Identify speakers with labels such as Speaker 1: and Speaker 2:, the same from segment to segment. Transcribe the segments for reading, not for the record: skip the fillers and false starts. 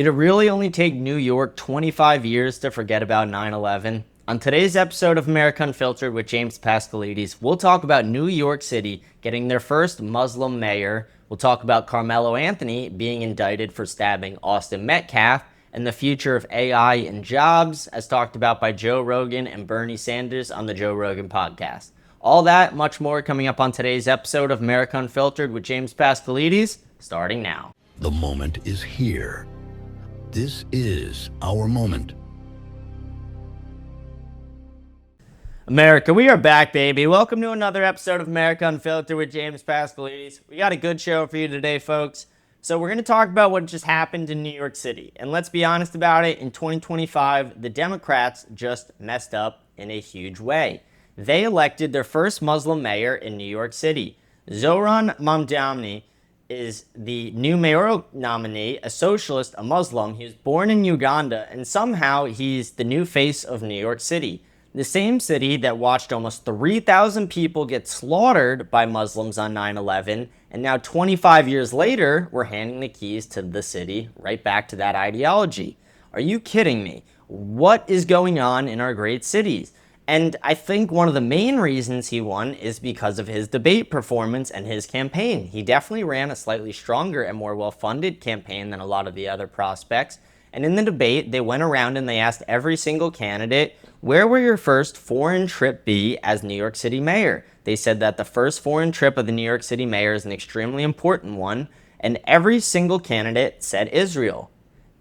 Speaker 1: Did it really only take New York 25 years to forget about 9/11? On today's episode of America Unfiltered with James Pascalides, we'll talk about New York City getting their first Muslim mayor. We'll talk about Carmelo Anthony being indicted for stabbing Austin Metcalf, and the future of AI and jobs, as talked about by Joe Rogan and Bernie Sanders on the Joe Rogan podcast. All that, much more, coming up on today's episode of America Unfiltered with James Pascalides, starting now.
Speaker 2: The moment is here. This is our moment.
Speaker 1: America, we are back, baby. Welcome to another episode of America Unfiltered with James Pascalides. We got a good show for you today, folks. So we're going to talk about what just happened in New York City. And let's be honest about it, in 2025, the Democrats just messed up in a huge way. They elected their first Muslim mayor in New York City. Zohran Mamdani is the new mayoral nominee, a socialist, a Muslim. He was born in Uganda, and somehow he's the new face of New York City. The same city that watched almost 3,000 people get slaughtered by Muslims on 9/11, and now 25 years later, we're handing the keys to the city right back to that ideology. Are you kidding me? What is going on in our great cities? And I think one of the main reasons he won is because of his debate performance and his campaign. He definitely ran a slightly stronger and more well-funded campaign than a lot of the other prospects. And in the debate, they went around and they asked every single candidate, where will your first foreign trip be as New York City mayor? They said that the first foreign trip of the New York City mayor is an extremely important one. And every single candidate said Israel,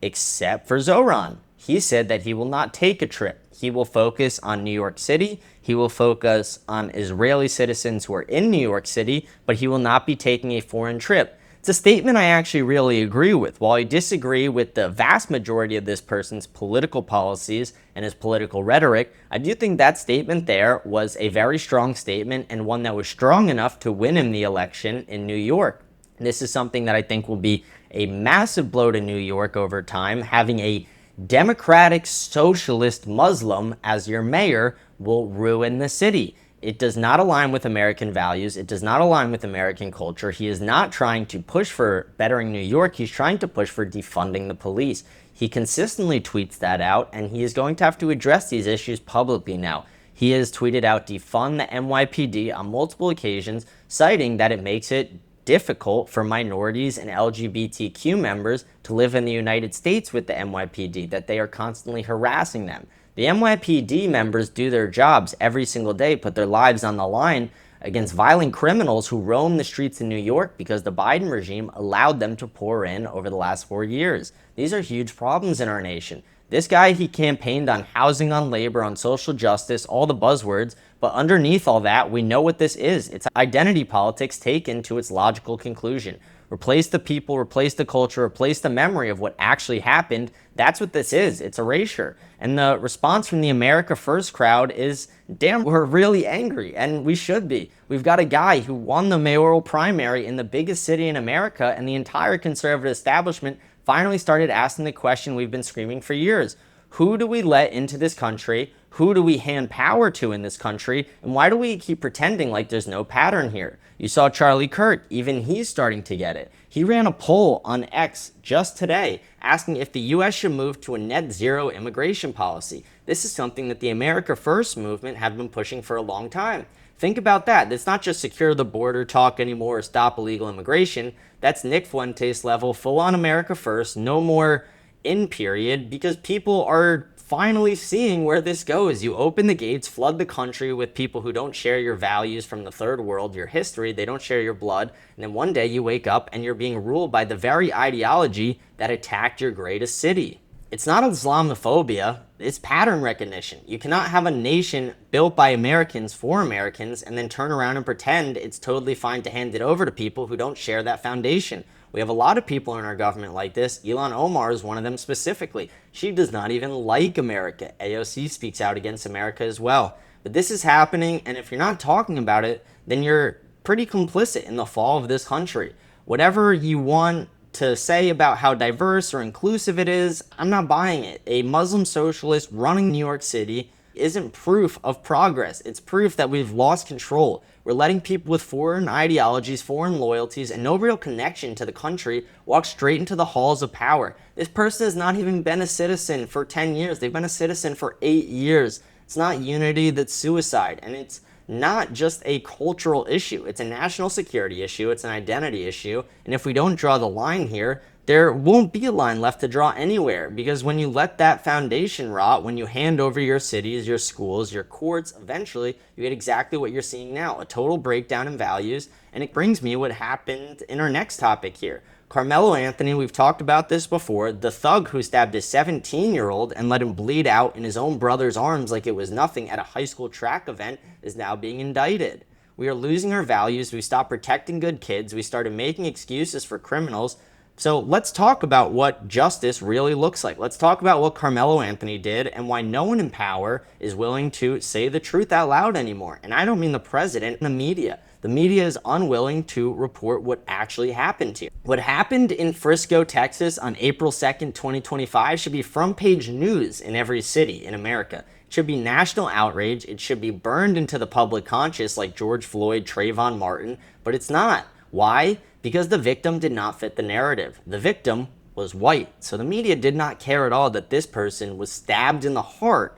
Speaker 1: except for Zohran. He said that he will not take a trip. He will focus on New York City. He will focus on Israeli citizens who are in New York City, but he will not be taking a foreign trip. It's a statement I actually really agree with. While I disagree with the vast majority of this person's political policies and his political rhetoric, I do think that statement there was a very strong statement and one that was strong enough to win him the election in New York. This is something that I think will be a massive blow to New York over time. Having a Democratic socialist Muslim as your mayor will ruin the city. It does not align with American values. It does not align with American culture. He is not trying to push for bettering New York. He's trying to push for defunding the police. He consistently tweets that out, and he is going to have to address these issues publicly now. He has tweeted out defund the NYPD on multiple occasions, citing that it makes it difficult for minorities and LGBTQ members to live in the United States with the NYPD, that they are constantly harassing them. The NYPD members do their jobs every single day, put their lives on the line against violent criminals who roam the streets in New York because the Biden regime allowed them to pour in over the last 4 years. These are huge problems in our nation. This guy, he campaigned on housing, on labor, on social justice, all the buzzwords, but underneath all that, we know what this is. It's identity politics taken to its logical conclusion. Replace the people, replace the culture, replace the memory of what actually happened. That's what this is. It's erasure. And the response from the America First crowd is, damn, we're really angry, and we should be. We've got a guy who won the mayoral primary in the biggest city in America, and the entire conservative establishment finally started asking the question we've been screaming for years. Who do we let into this country? Who do we hand power to in this country? And why do we keep pretending like there's no pattern here? You saw Charlie Kirk, even he's starting to get it. He ran a poll on X just today asking if the US should move to a net zero immigration policy. This is something that the America First movement have been pushing for a long time. Think about that. It's not just secure the border talk anymore or stop illegal immigration. That's Nick Fuentes level, full on America First, no more in period, because people are finally seeing where this goes. You open the gates, flood the country with people who don't share your values from the third world, your history, they don't share your blood, and then one day you wake up and you're being ruled by the very ideology that attacked your greatest city. It's not Islamophobia, it's pattern recognition. You cannot have a nation built by Americans for Americans and then turn around and pretend it's totally fine to hand it over to people who don't share that foundation. We have a lot of people in our government like this. Ilhan Omar is one of them specifically. She does not even like America. AOC speaks out against America as well. But this is happening, and if you're not talking about it, then you're pretty complicit in the fall of this country. Whatever you want to say about how diverse or inclusive it is, I'm not buying it. A Muslim socialist running New York City isn't proof of progress. It's proof that we've lost control. We're letting people with foreign ideologies, foreign loyalties, and no real connection to the country walk straight into the halls of power. This person has not even been a citizen for 10 years. They've been a citizen for 8 years. It's not unity, that's suicide. And it's not just a cultural issue. It's a national security issue. It's an identity issue. And if we don't draw the line here, there won't be a line left to draw anywhere, because when you let that foundation rot, when you hand over your cities, your schools, your courts, eventually you get exactly what you're seeing now, a total breakdown in values. And it brings me what happened in our next topic here. Carmelo Anthony, we've talked about this before, the thug who stabbed his 17-year-old and let him bleed out in his own brother's arms like it was nothing at a high school track event, is now being indicted. We are losing our values. We stopped protecting good kids. We started making excuses for criminals. So let's talk about what justice really looks like. Let's talk about what Carmelo Anthony did and why no one in power is willing to say the truth out loud anymore. And I don't mean the president, the media. The media is unwilling to report what actually happened here. What happened in Frisco, Texas on April 2nd, 2025 should be front page news in every city in America. It should be national outrage. It should be burned into the public conscious like George Floyd, Trayvon Martin, but it's not. Why? Because the victim did not fit the narrative. The victim was white. So the media did not care at all that this person was stabbed in the heart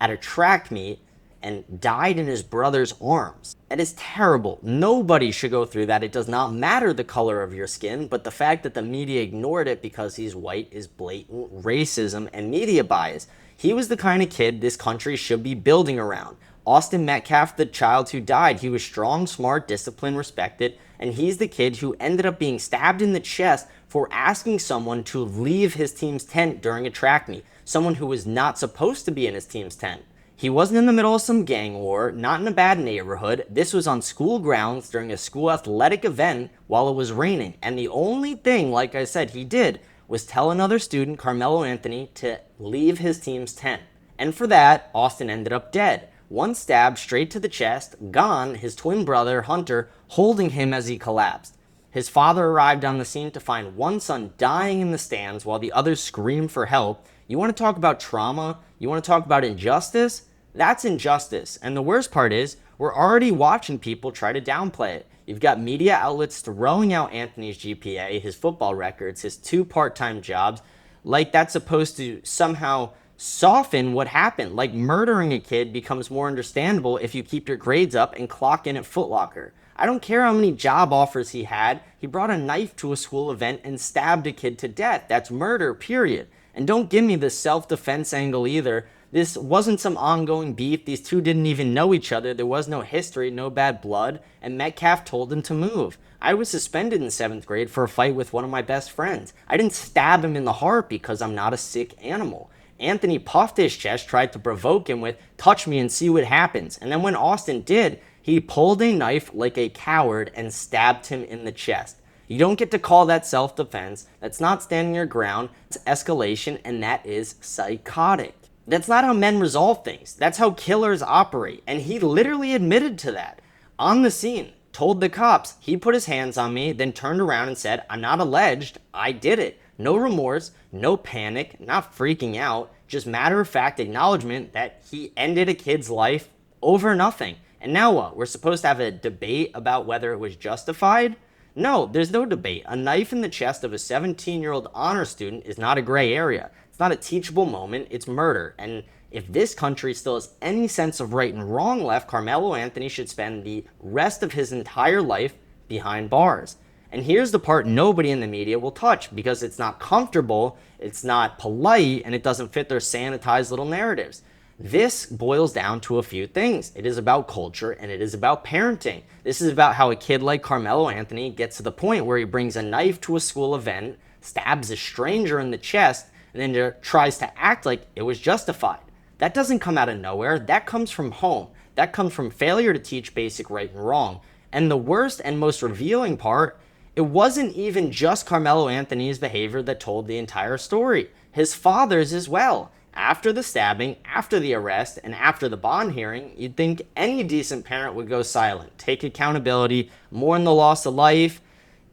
Speaker 1: at a track meet and died in his brother's arms. That is terrible. Nobody should go through that. It does not matter the color of your skin, but the fact that the media ignored it because he's white is blatant racism and media bias. He was the kind of kid this country should be building around. Austin Metcalf, the child who died, he was strong, smart, disciplined, respected, and he's the kid who ended up being stabbed in the chest for asking someone to leave his team's tent during a track meet, someone who was not supposed to be in his team's tent. He wasn't in the middle of some gang war, not in a bad neighborhood. This was on school grounds during a school athletic event while it was raining. And the only thing, like I said, he did was tell another student, Carmelo Anthony, to leave his team's tent. And for that, Austin ended up dead. One stab straight to the chest, gone, his twin brother, Hunter, holding him as he collapsed. His father arrived on the scene to find one son dying in the stands while the others screamed for help. You want to talk about trauma? You want to talk about injustice? That's injustice. And the worst part is, we're already watching people try to downplay it. You've got media outlets throwing out Anthony's GPA, his football records, his 2 part-time jobs, like that's supposed to somehow soften what happened. Like murdering a kid becomes more understandable if you keep your grades up and clock in at Foot Locker. I don't care how many job offers he had. He brought a knife to a school event and stabbed a kid to death. That's murder, period. And don't give me the self-defense angle either. This wasn't some ongoing beef. These two didn't even know each other. There was no history, no bad blood, and Metcalf told him to move. I was suspended in 7th grade for a fight with one of my best friends. I didn't stab him in the heart because I'm not a sick animal. Anthony puffed his chest, tried to provoke him with, touch me and see what happens. And then when Austin did, he pulled a knife like a coward and stabbed him in the chest. You don't get to call that self-defense. That's not standing your ground. It's escalation, and that is psychotic. That's not how men resolve things. That's how killers operate. And he literally admitted to that. On the scene, told the cops, he put his hands on me, then turned around and said, I'm not alleged, I did it. No remorse, no panic, not freaking out, just matter-of-fact acknowledgement that he ended a kid's life over nothing. And now what? We're supposed to have a debate about whether it was justified? No, there's no debate. A knife in the chest of a 17-year-old honor student is not a gray area. It's not a teachable moment, it's murder. And if this country still has any sense of right and wrong left, Carmelo Anthony should spend the rest of his entire life behind bars. And here's the part nobody in the media will touch because it's not comfortable, it's not polite, and it doesn't fit their sanitized little narratives. This boils down to a few things. It is about culture and it is about parenting. This is about how a kid like Carmelo Anthony gets to the point where he brings a knife to a school event, stabs a stranger in the chest, and then tries to act like it was justified. That doesn't come out of nowhere. That comes from home. That comes from failure to teach basic right and wrong. And the worst and most revealing part, it wasn't even just Carmelo Anthony's behavior that told the entire story. His father's as well. After the stabbing, after the arrest, and after the bond hearing, you'd think any decent parent would go silent, take accountability, mourn the loss of life,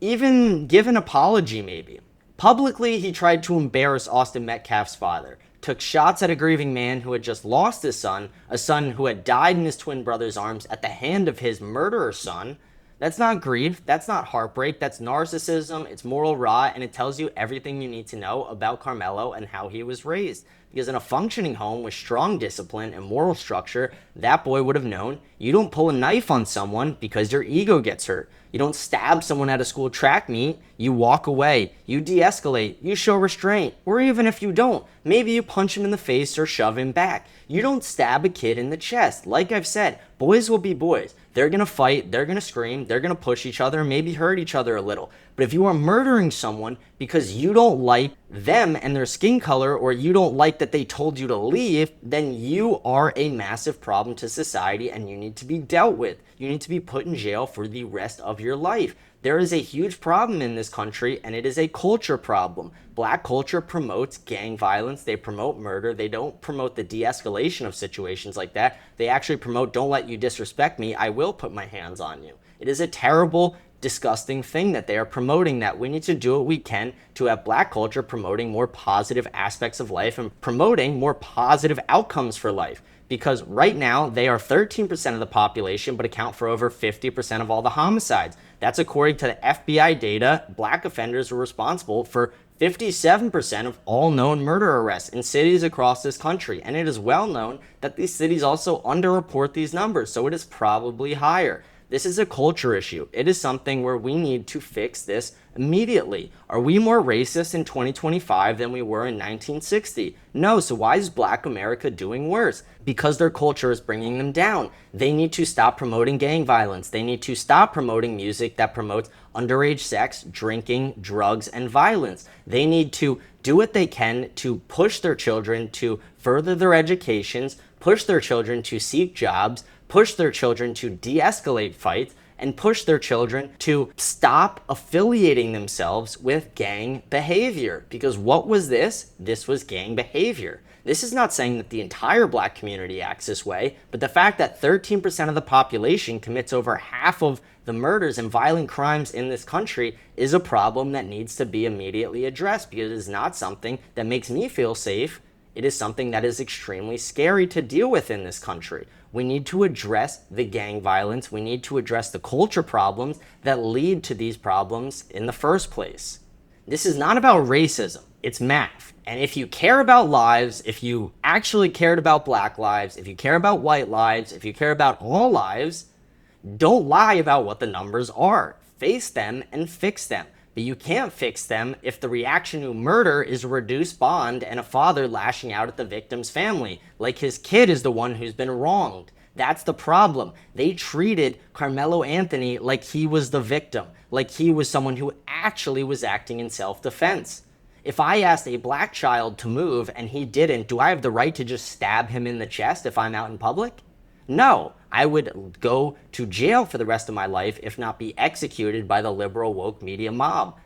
Speaker 1: even give an apology maybe. Publicly, he tried to embarrass Austin Metcalf's father, took shots at a grieving man who had just lost his son, a son who had died in his twin brother's arms at the hand of his murderer son. That's not grief, that's not heartbreak, that's narcissism, it's moral rot, and it tells you everything you need to know about Carmelo and how he was raised. Because in a functioning home with strong discipline and moral structure, that boy would have known you don't pull a knife on someone because your ego gets hurt. You don't stab someone at a school track meet. You walk away. You de-escalate. You show restraint. Or even if you don't, maybe you punch him in the face or shove him back. You don't stab a kid in the chest. Like I've said, boys will be boys. They're going to fight. They're going to scream. They're going to push each other, maybe hurt each other a little. But if you are murdering someone because you don't like them and their skin color, or you don't like that they told you to leave, then you are a massive problem to society and you need to be dealt with. You need to be put in jail for the rest of your life. There is a huge problem in this country, and it is a culture problem. Black culture promotes gang violence. They promote murder. They don't promote the de-escalation of situations like that. They actually promote, don't let you disrespect me. I will put my hands on you. It is a terrible, disgusting thing that they are promoting, that we need to do what we can to have black culture promoting more positive aspects of life and promoting more positive outcomes for life. Because right now, they are 13% of the population, but account for over 50% of all the homicides. That's according to the FBI data. Black offenders are responsible for 57% of all known murder arrests in cities across this country. And it is well known that these cities also underreport these numbers, so it is probably higher. This is a culture issue. It is something where we need to fix this immediately. Are we more racist in 2025 than we were in 1960? No, so why is Black America doing worse? Because their culture is bringing them down. They need to stop promoting gang violence. They need to stop promoting music that promotes underage sex, drinking, drugs, and violence. They need to do what they can to push their children to further their educations, push their children to seek jobs, push their children to de-escalate fights, and push their children to stop affiliating themselves with gang behavior. Because what was this? This was gang behavior. This is not saying that the entire black community acts this way, but the fact that 13% of the population commits over half of the murders and violent crimes in this country is a problem that needs to be immediately addressed, because it is not something that makes me feel safe. It is something that is extremely scary to deal with in this country. We need to address the gang violence. We need to address the culture problems that lead to these problems in the first place. This is not about racism. It's math. And if you care about lives, if you actually cared about black lives, if you care about white lives, if you care about all lives, don't lie about what the numbers are. Face them and fix them. But you can't fix them if the reaction to murder is a reduced bond and a father lashing out at the victim's family, like his kid is the one who's been wronged. That's the problem. They treated Carmelo Anthony like he was the victim, like he was someone who actually was acting in self-defense. If I asked a black child to move and he didn't, do I have the right to just stab him in the chest if I'm out in public? No, I would go to jail for the rest of my life, if not be executed by the liberal woke media mob.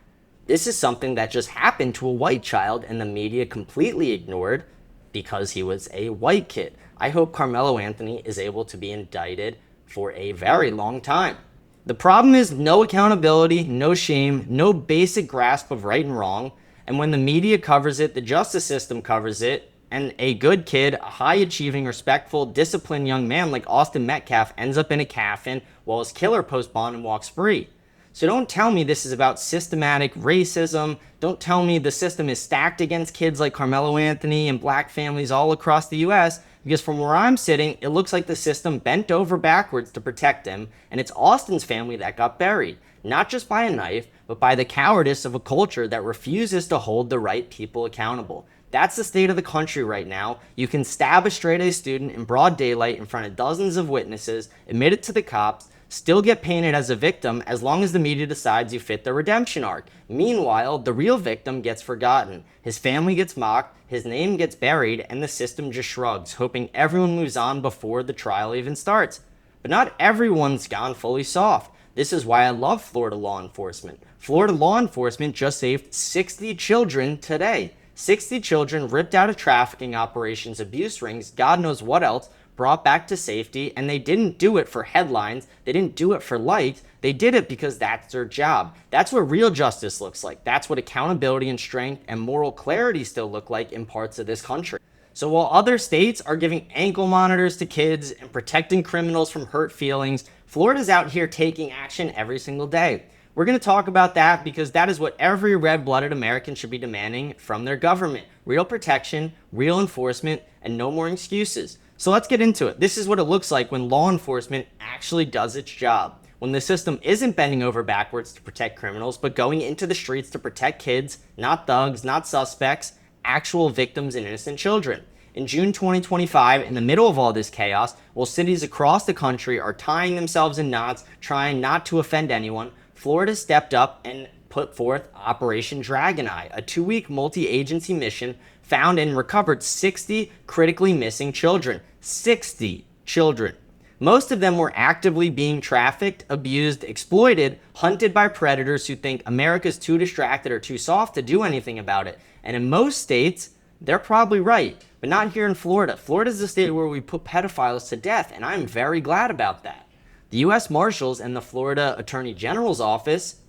Speaker 1: This is something that just happened to a white child and the media completely ignored because he was a white kid. I hope Carmelo Anthony is able to be indicted for a very long time. The problem is no accountability, no shame, no basic grasp of right and wrong. And when the media covers it, the justice system covers it, and a good kid, a high-achieving, respectful, disciplined young man like Austin Metcalf ends up in a coffin while his killer posts bond and walks free. So don't tell me this is about systematic racism. Don't tell me the system is stacked against kids like Carmelo Anthony and black families all across the U.S., because from where I'm sitting, it looks like the system bent over backwards to protect him, and it's Austin's family that got buried, not just by a knife, but by the cowardice of a culture that refuses to hold the right people accountable. That's the state of the country right now. You can stab a straight-A student in broad daylight in front of dozens of witnesses, admit it to the cops, still get painted as a victim as long as the media decides you fit the redemption arc. Meanwhile, the real victim gets forgotten. His family gets mocked, his name gets buried, and the system just shrugs, hoping everyone moves on before the trial even starts. But not everyone's gone fully soft. This is why I love Florida law enforcement. Florida law enforcement just saved 60 children today. 60 children ripped out of trafficking operations, abuse rings, God knows what else, brought back to safety, and they didn't do it for headlines. They didn't do it for likes. They did it because that's their job. That's what real justice looks like. That's what accountability and strength and moral clarity still look like in parts of this country. So while other states are giving ankle monitors to kids and protecting criminals from hurt feelings, Florida's out here taking action every single day. We're going to talk about that because that is what every red-blooded American should be demanding from their government. Real protection, real enforcement, and no more excuses. So let's get into it. This is what it looks like when law enforcement actually does its job. When the system isn't bending over backwards to protect criminals, but going into the streets to protect kids, not thugs, not suspects, actual victims and innocent children. In June 2025, in the middle of all this chaos, while cities across the country are tying themselves in knots, trying not to offend anyone, Florida stepped up and put forth Operation Dragon Eye, a 2-week multi-agency mission, found and recovered 60 critically missing children. 60 children. Most of them were actively being trafficked, abused, exploited, hunted by predators who think America's too distracted or too soft to do anything about it. And in most states, they're probably right, but not here in Florida. Florida's the state where we put pedophiles to death, and I'm very glad about that. The U.S. Marshals and the Florida Attorney General's office,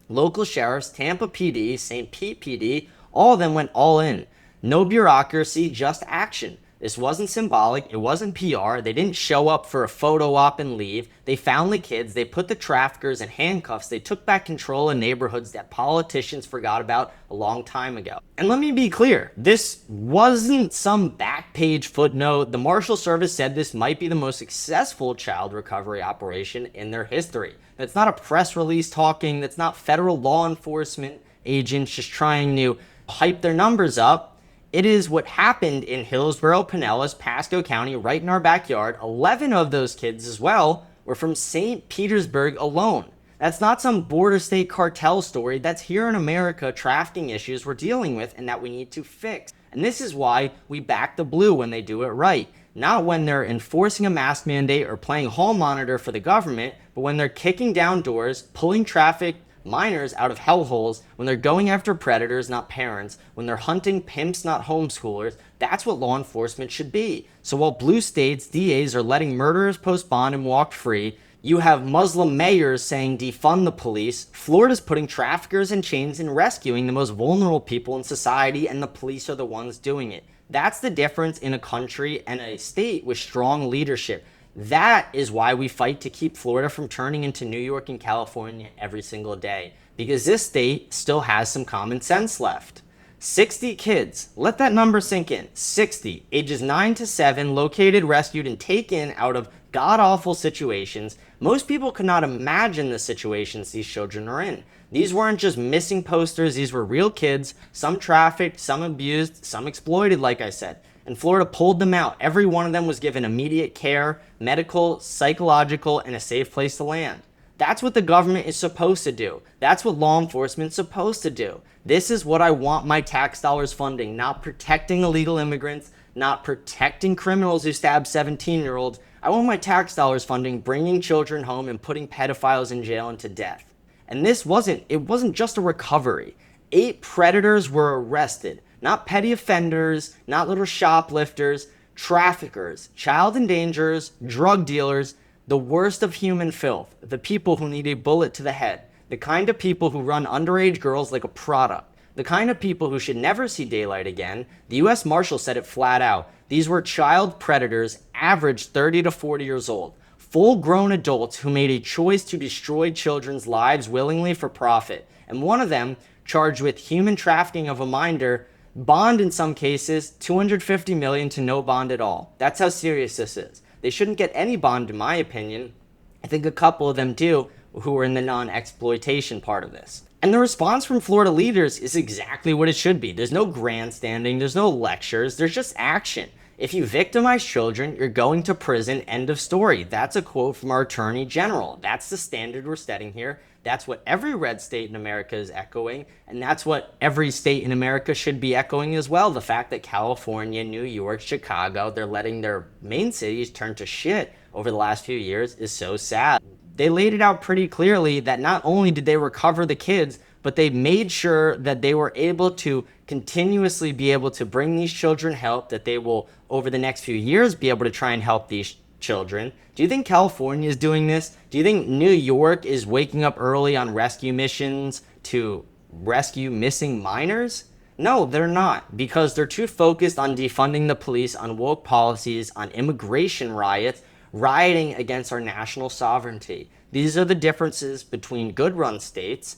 Speaker 1: local sheriffs, Tampa PD, St. Pete PD, all of them went all in. No bureaucracy, just action. This wasn't symbolic, it wasn't PR, they didn't show up for a photo op and leave. They found the kids, they put the traffickers in handcuffs, they took back control of neighborhoods that politicians forgot about a long time ago. And let me be clear, this wasn't some back page footnote. The Marshal Service said this might be the most successful child recovery operation in their history. That's not a press release talking, that's not federal law enforcement agents just trying to hype their numbers up. It is what happened in Hillsborough, Pinellas, Pasco County, right in our backyard. 11 of those kids as well were from St. Petersburg alone. That's not some border state cartel story. That's here in America, trafficking issues we're dealing with and that we need to fix. And this is why we back the blue when they do it right. Not when they're enforcing a mask mandate or playing hall monitor for the government, but when they're kicking down doors, pulling traffic minors out of hellholes, when they're going after predators, not parents, when they're hunting pimps, not homeschoolers. That's what law enforcement should be. So while blue states, DAs are letting murderers post bond and walk free, you have Muslim mayors saying defund the police, Florida's putting traffickers in chains and rescuing the most vulnerable people in society, and the police are the ones doing it. That's the difference in a country and a state with strong leadership. That is why we fight to keep Florida from turning into New York and California every single day, because this state still has some common sense left. 60 kids, let that number sink in, 60, ages 9 to 7, located, rescued, and taken out of god-awful situations. Most people could not imagine the situations these children are in. These weren't just missing posters, these were real kids, some trafficked, some abused, some exploited, like I said. And Florida pulled them out. Every one of them was given immediate care, medical, psychological, and a safe place to land. That's what the government is supposed to do. That's what law enforcement is supposed to do. This is what I want my tax dollars funding, not protecting illegal immigrants, not protecting criminals who stab 17-year-olds. I want my tax dollars funding bringing children home and putting pedophiles in jail and to death. And it wasn't just a recovery. 8 predators were arrested. Not petty offenders, not little shoplifters, traffickers, child endangerers, drug dealers, the worst of human filth, the people who need a bullet to the head, the kind of people who run underage girls like a product, the kind of people who should never see daylight again. The U.S. Marshal said it flat out. These were child predators, average 30 to 40 years old, full-grown adults who made a choice to destroy children's lives willingly for profit. And one of them, charged with human trafficking of a minor, bond in some cases, $250 million to no bond at all. That's how serious this is. They shouldn't get any bond, in my opinion. I think a couple of them do, who are in the non-exploitation part of this. And the response from Florida leaders is exactly what it should be. There's no grandstanding, there's no lectures, there's just action. If you victimize children, you're going to prison, end of story. That's a quote from our Attorney General. That's the standard we're setting here. That's what every red state in America is echoing, and that's what every state in America should be echoing as well. The fact that California, New York, Chicago, they're letting their main cities turn to shit over the last few years is so sad. They laid it out pretty clearly that not only did they recover the kids, but they made sure that they were able to continuously be able to bring these children help, that they will, over the next few years, be able to try and help these children? Do you think California is doing this? Do you think New York is waking up early on rescue missions to rescue missing minors? No, they're not, because they're too focused on defunding the police, on woke policies, on immigration riots, rioting against our national sovereignty. These are the differences between good-run states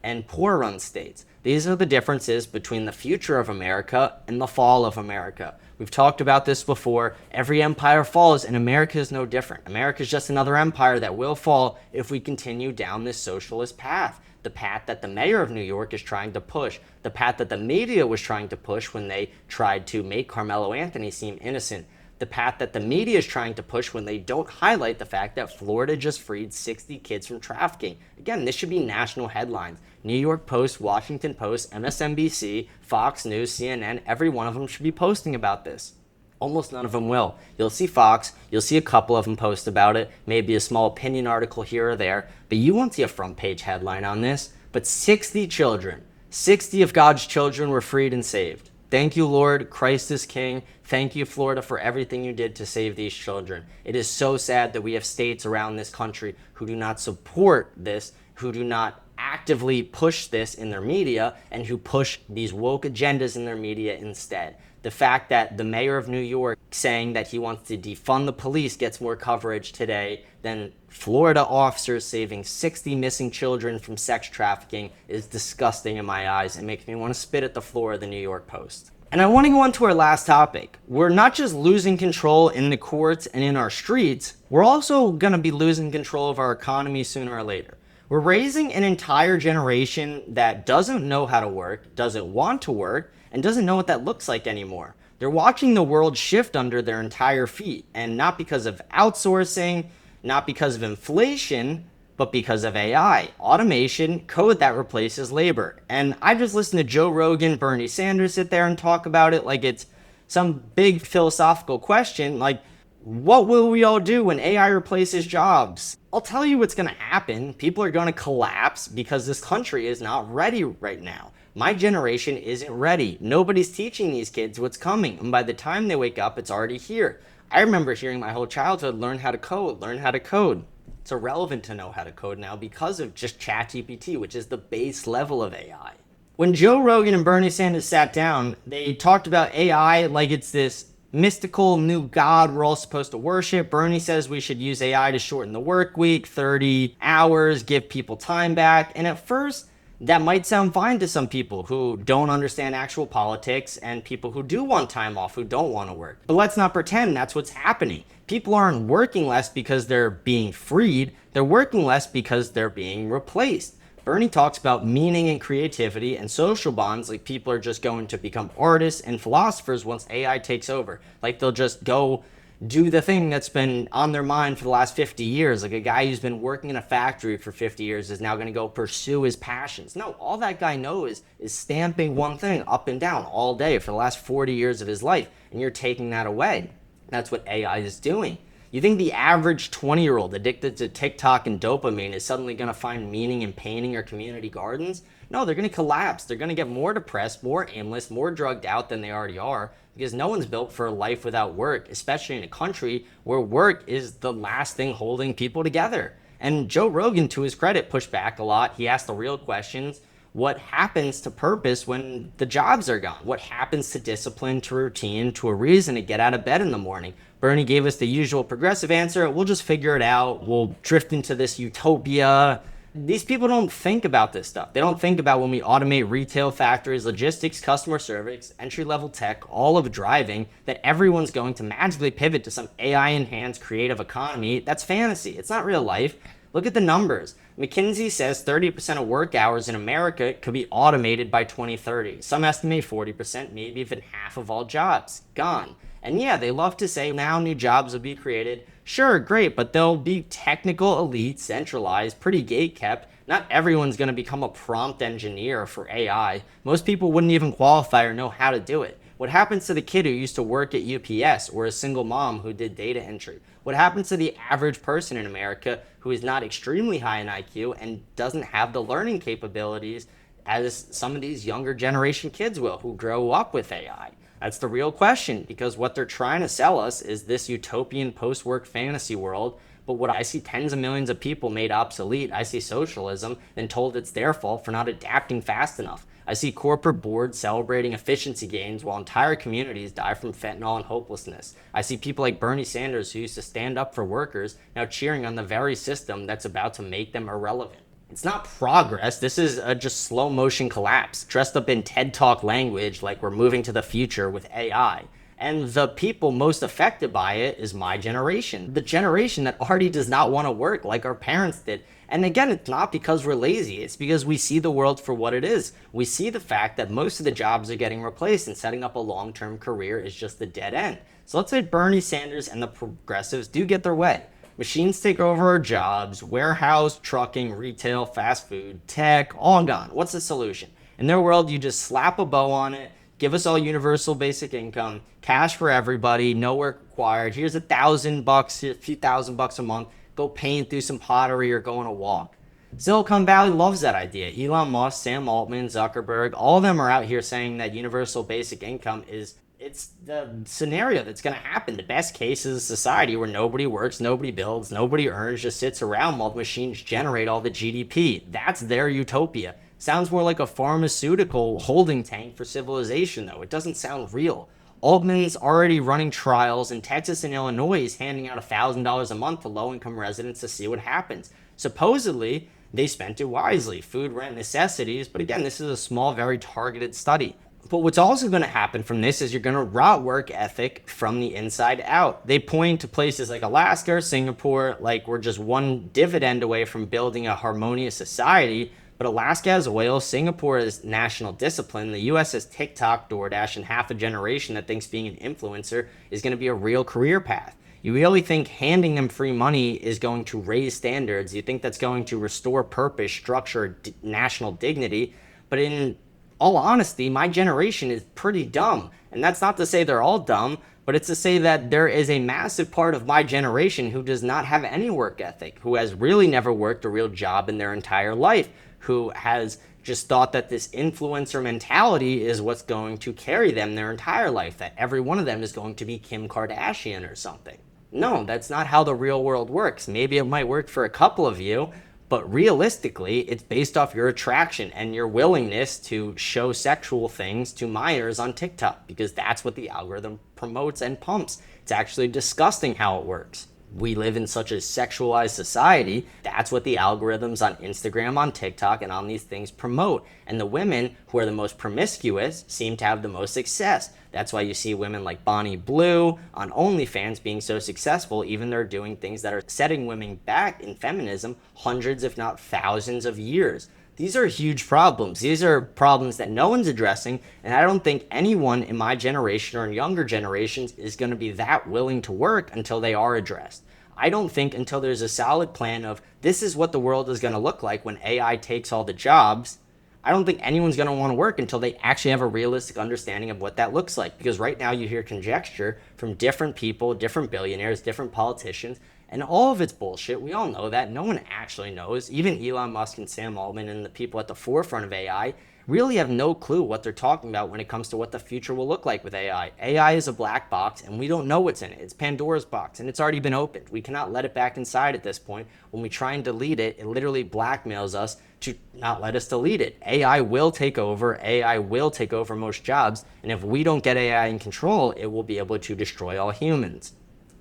Speaker 1: and poor-run states. These are the differences between the future of America and the fall of America. We've talked about this before. Every empire falls, and America is no different. America is just another empire that will fall if we continue down this socialist path. The path that the mayor of New York is trying to push. The path that the media was trying to push when they tried to make Carmelo Anthony seem innocent. The path that the media is trying to push when they don't highlight the fact that Florida just freed 60 kids from trafficking. Again, this should be national headlines. New York Post, Washington Post, MSNBC, Fox News, CNN, every one of them should be posting about this. Almost none of them will. You'll see Fox, you'll see a couple of them post about it, maybe a small opinion article here or there, but you won't see a front page headline on this. But 60 children, 60 of God's children were freed and saved. Thank you, Lord. Christ is King. Thank you, Florida, for everything you did to save these children. It is so sad that we have states around this country who do not support this, who do not actively push this in their media, and who push these woke agendas in their media instead. The fact that the mayor of New York saying that he wants to defund the police gets more coverage today than Florida officers saving 60 missing children from sex trafficking is disgusting in my eyes. It makes me want to spit at the floor of the New York Post. And I want to go on to our last topic. We're not just losing control in the courts and in our streets, we're also going to be losing control of our economy sooner or later. We're raising an entire generation that doesn't know how to work, doesn't want to work, and doesn't know what that looks like anymore. They're watching the world shift under their entire feet, and not because of outsourcing, not because of inflation, but because of AI, automation, code that replaces labor. And I just listened to Joe Rogan, Bernie Sanders sit there and talk about it like it's some big philosophical question, like, what will we all do when AI replaces jobs? I'll tell you what's going to happen. People are going to collapse because this country is not ready right now. My generation isn't ready. Nobody's teaching these kids what's coming. And by the time they wake up, it's already here. I remember hearing my whole childhood, learn how to code. It's irrelevant to know how to code now because of just ChatGPT, which is the base level of AI. When Joe Rogan and Bernie Sanders sat down, they talked about AI like it's this mystical new god we're all supposed to worship. Bernie says we should use AI to shorten the work week, 30 hours, give people time back. And at first, that might sound fine to some people who don't understand actual politics and people who do want time off, who don't want to work. But let's not pretend that's what's happening. People aren't working less because they're being freed. They're working less because they're being replaced. Bernie talks about meaning and creativity and social bonds like people are just going to become artists and philosophers once AI takes over. Like they'll just go do the thing that's been on their mind for the last 50 years. Like a guy who's been working in a factory for 50 years is now going to go pursue his passions. No, all that guy knows is stamping one thing up and down all day for the last 40 years of his life. And you're taking that away. That's what AI is doing. You think the average 20-year-old addicted to TikTok and dopamine is suddenly going to find meaning in painting or community gardens? No, they're going to collapse. They're going to get more depressed, more aimless, more drugged out than they already are, because no one's built for a life without work, especially in a country where work is the last thing holding people together. And Joe Rogan, to his credit, pushed back a lot. He asked the real questions. What happens to purpose when the jobs are gone? What happens to discipline, to routine, to a reason to get out of bed in the morning? Bernie gave us the usual progressive answer. We'll just figure it out. We'll drift into this utopia. These people don't think about this stuff. They don't think about when we automate retail factories, logistics, customer service, entry-level tech, all of driving, that everyone's going to magically pivot to some AI-enhanced creative economy. That's fantasy. It's not real life. Look at the numbers. McKinsey says 30% of work hours in America could be automated by 2030. Some estimate 40%, maybe even half of all jobs gone. And yeah, they love to say now new jobs will be created. Sure, great, but they'll be technical, elite, centralized, pretty gate-kept. Not everyone's going to become a prompt engineer for AI. Most people wouldn't even qualify or know how to do it. What happens to the kid who used to work at UPS or a single mom who did data entry? What happens to the average person in America who is not extremely high in IQ and doesn't have the learning capabilities as some of these younger generation kids will who grow up with AI? That's the real question, because what they're trying to sell us is this utopian post-work fantasy world. But what I see tens of millions of people made obsolete, I see socialism and told it's their fault for not adapting fast enough. I see corporate boards celebrating efficiency gains while entire communities die from fentanyl and hopelessness. I see people like Bernie Sanders, who used to stand up for workers, now cheering on the very system that's about to make them irrelevant. It's not progress. This is a just slow motion collapse, dressed up in TED Talk language like we're moving to the future with AI. And the people most affected by it is my generation, the generation that already does not want to work like our parents did. And again, it's not because we're lazy. It's because we see the world for what it is. We see the fact that most of the jobs are getting replaced, and setting up a long-term career is just a dead end. So let's say Bernie Sanders and the progressives do get their way. Machines take over our jobs, warehouse, trucking, retail, fast food, tech, all gone. What's the solution? In their world, you just slap a bow on it, give us all universal basic income, cash for everybody, no work required. Here's $1,000, a few $1,000 a month. Go paint, do some pottery, or go on a walk. Silicon Valley loves that idea. Elon Musk, Sam Altman, Zuckerberg, all of them are out here saying that universal basic income it's the scenario that's going to happen. The best case is a society where nobody works, nobody builds, nobody earns, just sits around while the machines generate all the GDP. That's their utopia. Sounds more like a pharmaceutical holding tank for civilization, though. It doesn't sound real. Altman's already running trials in Texas and Illinois. Is handing out $1,000 a month to low-income residents to see what happens. Supposedly, they spent it wisely. Food, rent, necessities. But again, this is a small, very targeted study. But what's also going to happen from this is you're going to rot work ethic from the inside out. They point to places like Alaska or Singapore, like we're just one dividend away from building a harmonious society. But Alaska has oil, Singapore has national discipline, the US has TikTok, DoorDash, and half a generation that thinks being an influencer is going to be a real career path. You really think handing them free money is going to raise standards? You think that's going to restore purpose, structure, national dignity? But in all honesty, my generation is pretty dumb. And that's not to say they're all dumb, but it's to say that there is a massive part of my generation who does not have any work ethic, who has really never worked a real job in their entire life, who has just thought that this influencer mentality is what's going to carry them their entire life, that every one of them is going to be Kim Kardashian or something. No, that's not how the real world works. Maybe it might work for a couple of you, but realistically, it's based off your attraction and your willingness to show sexual things to minors on TikTok, because that's what the algorithm promotes and pumps. It's actually disgusting how it works. We live in such a sexualized society. That's what the algorithms on Instagram, on TikTok, and on these things promote. And the women who are the most promiscuous seem to have the most success. That's why you see women like Bonnie Blue on OnlyFans being so successful, even though they're doing things that are setting women back in feminism hundreds, if not thousands of years. These are huge problems. These are problems that no one's addressing, and I don't think anyone in my generation or in younger generations is going to be that willing to work until they are addressed. I don't think until there's a solid plan of this is what the world is going to look like when AI takes all the jobs, I don't think anyone's going to want to work until they actually have a realistic understanding of what that looks like. Because right now you hear conjecture from different people, different billionaires, different politicians, and all of it's bullshit. We all know that. No one actually knows. Even Elon Musk and Sam Altman and the people at the forefront of AI really have no clue what they're talking about when it comes to what the future will look like with AI. AI is a black box, and we don't know what's in it. It's Pandora's box, and it's already been opened. We cannot let it back inside at this point. When we try and delete it, it literally blackmails us to not let us delete it. AI will take over. AI will take over most jobs, and if we don't get AI in control, it will be able to destroy all humans.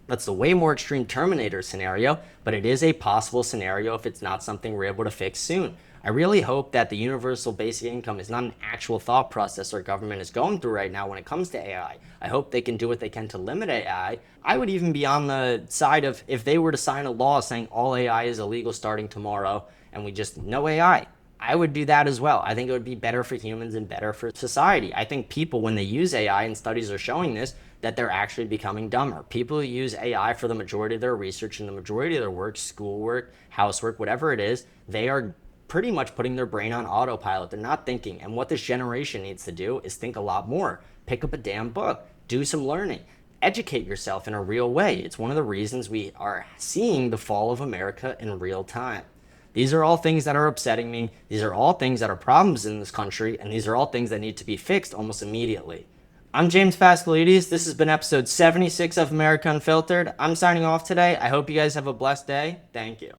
Speaker 1: That's the way more extreme Terminator scenario, but it is a possible scenario if it's not something we're able to fix soon. I really hope that the universal basic income is not an actual thought process our government is going through right now when it comes to AI. I hope they can do what they can to limit AI. I would even be on the side of if they were to sign a law saying all AI is illegal starting tomorrow and we just no AI. I would do that as well. I think it would be better for humans and better for society. I think people, when they use AI, and studies are showing this, that they're actually becoming dumber. People who use AI for the majority of their research and the majority of their work, schoolwork, housework, whatever it is, they are pretty much putting their brain on autopilot. They're not thinking. And what this generation needs to do is think a lot more. Pick up a damn book. Do some learning. Educate yourself in a real way. It's one of the reasons we are seeing the fall of America in real time. These are all things that are upsetting me. These are all things that are problems in this country, and these are all things that need to be fixed almost immediately. I'm James Pascalides. This has been episode 76 of America Unfiltered. I'm signing off today. I hope you guys have a blessed day. Thank you.